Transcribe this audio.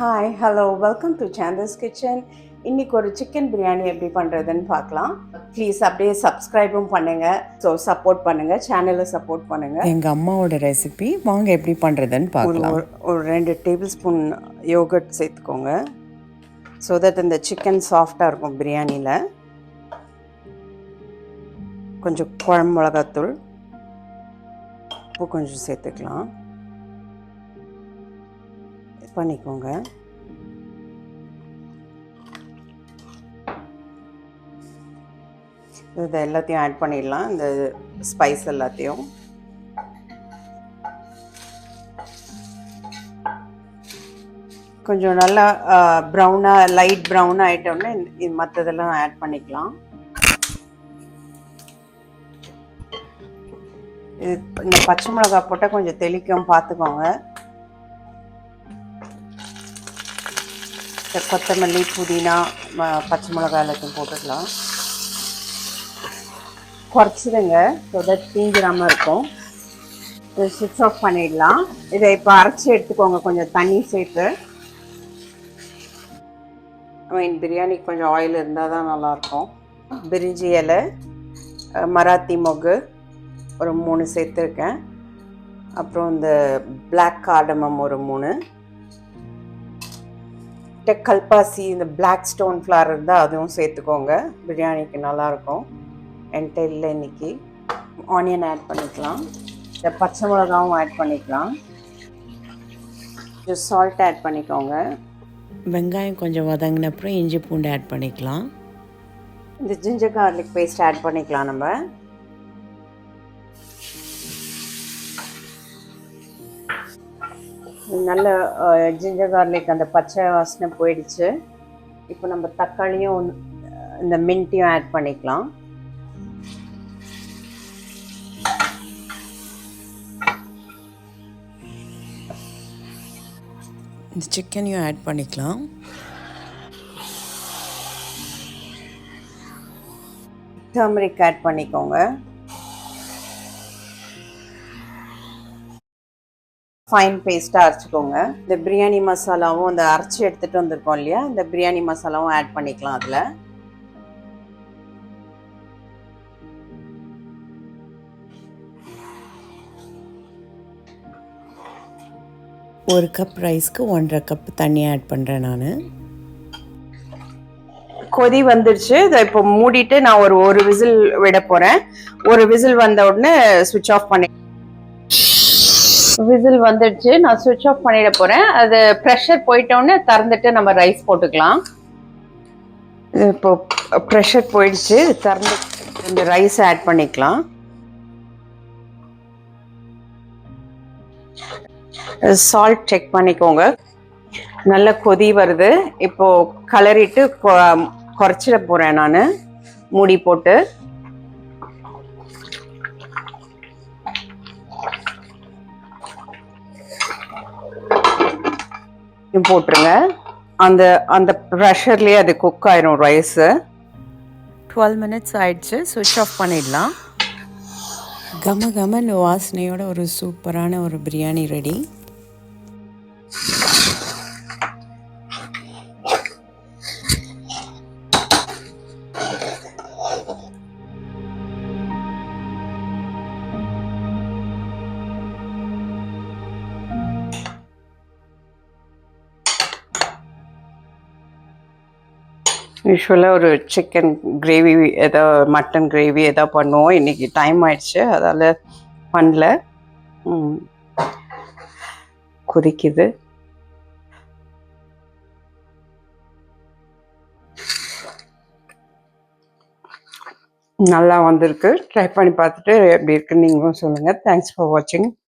Hi hello welcome to சாந்தஸ் கிச்சன். இன்றைக்கி ஒரு சிக்கன் பிரியாணி எப்படி பண்ணுறதுன்னு பார்க்கலாம். ப்ளீஸ் அப்படியே சப்ஸ்கிரைபும் பண்ணுங்கள். ஸோ சப்போர்ட் பண்ணுங்கள், சேனலை சப்போர்ட் பண்ணுங்கள். எங்கள் அம்மாவோட ரெசிபி வாங்க எப்படி பண்ணுறதுன்னு பார்க்கலாம். ஒரு 2 டேபிள் ஸ்பூன் யோகர்ட் சேர்த்துக்கோங்க. ஸோ தட் இந்த சிக்கன் சாஃப்டாக இருக்கும் பிரியாணியில். கொஞ்சம் குழம்பு மிளகாத்தூள், உப்பு கொஞ்சம் சேர்த்துக்கலாம். பண்ணிக்கோங்க. இது எல்லாத்தையும் ஆட் பண்ணிடலாம், இந்த ஸ்பைஸ் எல்லாத்தையும். கொஞ்சம் நல்லா ப்ரௌனாக லைட் ப்ரௌன் ஆகிட்டோன்னே இது மற்றதெல்லாம் ஆட் பண்ணிக்கலாம். இது இந்த பச்சை மிளகாய் போட்டால் கொஞ்சம் தெளிக்கும், பார்த்துக்கோங்க. கொத்தமல்லி, புதினா, பச்சை மிளகாய் எல்லாத்தையும் போட்டுக்கலாம். குறைச்சிடுங்க, ஸோ தட் தீஞ்சிடாமல் இருக்கும். இதை ஸ்விட்ச் ஆஃப் பண்ணிடலாம். இதை இப்போ அரைச்சி எடுத்துக்கோங்க, கொஞ்சம் தண்ணி சேர்த்து. பிரியாணிக்கு கொஞ்சம் ஆயில் இருந்தால் தான் நல்லாயிருக்கும். பிரிஞ்சி இலை, மராத்தி மொகு ஒரு 3 சேர்த்துருக்கேன். அப்புறம் இந்த பிளாக் கார்டமம் ஒரு 3, கல்பாசி, இந்த பிளாக் ஸ்டோன் ஃப்ளவர் இருந்தால் அதுவும் சேர்த்துக்கோங்க, பிரியாணிக்கு நல்லாயிருக்கும். என்கிட்ட இல்லை இன்னைக்கு. ஆனியன் ஆட் பண்ணிக்கலாம். இந்த பச்சை மிளகாவும் ஆட் பண்ணிக்கலாம். கொஞ்சம் சால்ட் ஆட் பண்ணிக்கோங்க. வெங்காயம் கொஞ்சம் வதங்கின அப்புறம் இஞ்சி பூண்டு ஆட் பண்ணிக்கலாம். இந்த ஜிஞ்சர் கார்லிக் பேஸ்ட் ஆட் பண்ணிக்கலாம். நம்ம நல்ல ஜிஞ்சர் கார்லிக் அந்த பச்சை வாசனை போயிடுச்சு. இப்போ நம்ம தக்காளியும் இந்த மின்ட்டையும் ஆட் பண்ணிக்கலாம். இந்த சிக்கனையும் ஆட் பண்ணிக்கலாம். டர்மரிக் ஆட் பண்ணிக்கோங்க. ஃபைன் பேஸ்ட்டாக அரைச்சிக்கோங்க. இந்த பிரியாணி மசாலாவும் அந்த அரைச்சி எடுத்துகிட்டு வந்திருக்கோம் இல்லையா, இந்த பிரியாணி மசாலாவும் ஆட் பண்ணிக்கலாம். அதில் ஒரு கப் ரைஸ்க்கு 1.5 கப் தண்ணி ஆட் பண்ணுறேன் நான். கொதி வந்துடுச்சு. இதை இப்போ மூடிட்டு நான் ஒரு விசில் விட போகிறேன். ஒரு விசில் வந்த உடனே ஸ்விட்ச் ஆஃப் பண்ணி, விசில் வந்துடுச்சு, நான் ஸ்விட்ச் ஆஃப் பண்ணிட போகிறேன். அது ப்ரெஷர் போயிட்டோன்னே திறந்துட்டு நம்ம ரைஸ் போட்டுக்கலாம். இப்போ ப்ரெஷர் போயிடுச்சு, திறந்து இந்த ரைஸ் ஆட் பண்ணிக்கலாம். சால்ட் செக் பண்ணிக்கோங்க. நல்ல கொதி வருது. இப்போ கலரிட்டு குறைச்சிட போகிறேன் நான், மூடி போட்டு. போட்டுருங்க. அந்த அந்த ப்ரெஷர்லேயே அது குக் ஆயிரும் ரைஸு. 12 மினிட்ஸ் ஆயிடுச்சு, ஸ்விட்ச் ஆஃப் பண்ணிடலாம். கம கமன்னு வாசனையோட ஒரு சூப்பரான ஒரு பிரியாணி ரெடி. யூஸ்வலாக ஒரு சிக்கன் கிரேவி ஏதோ மட்டன் கிரேவி ஏதோ பண்ணுவோம். இன்றைக்கி டைம் ஆயிடுச்சு, அதால் பண்ணல. கொதிக்குது. நல்லா வந்திருக்கு. ட்ரை பண்ணி பார்த்துட்டு எப்படி இருக்குன்னு நீங்களும் சொல்லுங்கள். தேங்க்ஸ் ஃபார் வாட்சிங்.